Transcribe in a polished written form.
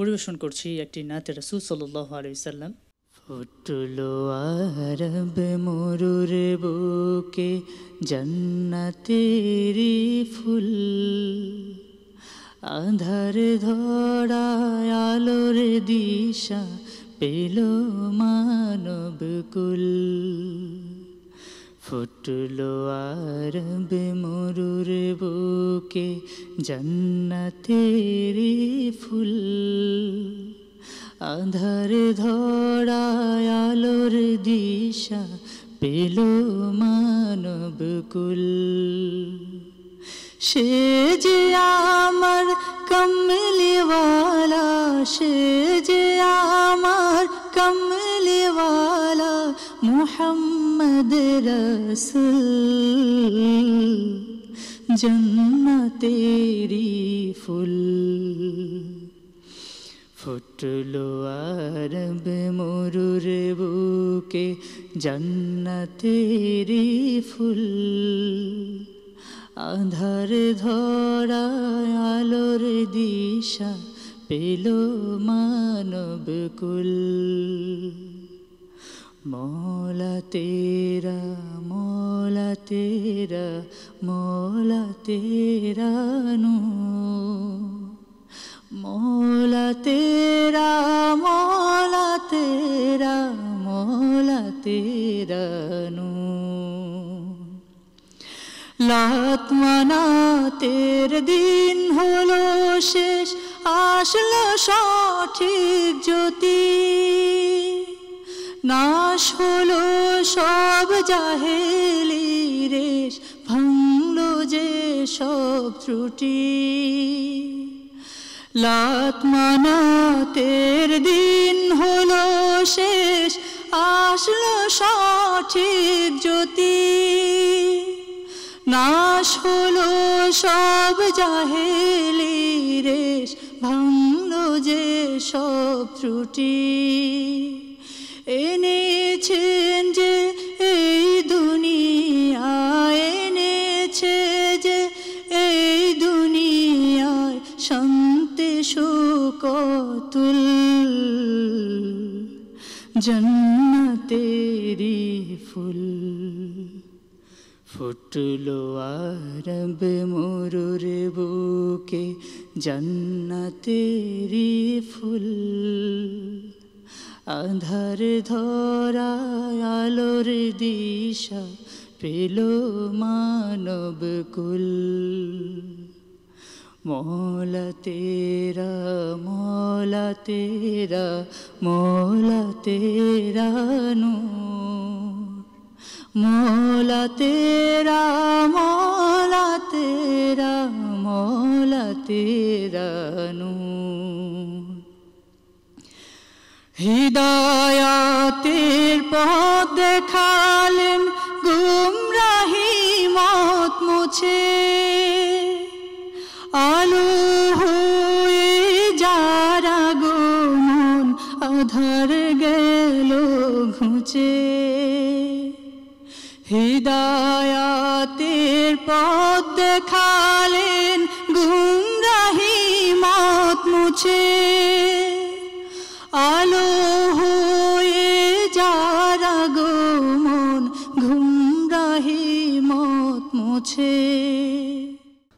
পরিবেশন করছি একটি নাতে রাসূল সাল্লাল্লাহু আলাইহি ওয়াসাল্লাম। ফুটলো আরব মরুর বুকে জান্নাতেরি ফুল, আধার ধরায় আলোর দিশা পেল মানবকুল। ফুটলো আরব মরুর বুকে জান্নাতেরি ফুল, আধার ধরায় আলোর দিশা পেল মানবকুল। সে যে আমার কমলিওয়ালা, সে যে আমার কমলিওয়ালা মুহাম্মদ রসূল, জান্নাতেরি ফুল। ফুটলো আরব মরুর বুকে জান্নাতেরি ফুল, আধার ধরায় আলোর দিশা পেল মানবকুল। মৌলা তেরা মৌলা তেরা মৌলা তেরা নূর, মৌলা তেরা মৌলা তেরা মৌলা তেরা নূর। লাত মানাতের দিন হলো শেষ, আসলো সঠিক জ্যোতি, নাশ হলো সব জাহেলি রেশ, ভাঙলো যে সব ত্রুটি। লাত মানাতের দিন হলো শেষ, আসলো সঠিক জ্যোতি, নাশ হলো সব জাহেলি রেশ, ভাঙলো যে সব ত্রুটি। এনেছেন যে এই দুনিয়ায়, এনেছে যে এই দুনিয়ায় শান্তি সুখ তুল, জান্নাতেরি ফুল। ফুটলো আরব মরুর বুকে জান্নাতেরি ফুল, আধার ধরায় আলোর দিশা পেল মানবকুল। মৌলা তেরা মৌলা তেরা মৌলা তেরা নূর, মৌলা তেরা মৌলা তেরা মৌলা তেরা নূর। হিদায়াতের পথ দেখালেন, গুমরাহি মত মুছে, আলো হয়ে যারা গুমন আধার গেল ঘুচে। হিদায়াতের পথ দেখালেন, গুমরাহি মত মুছে, আলো হয়ে যারা গুমন গুমরাহি মত মুছে।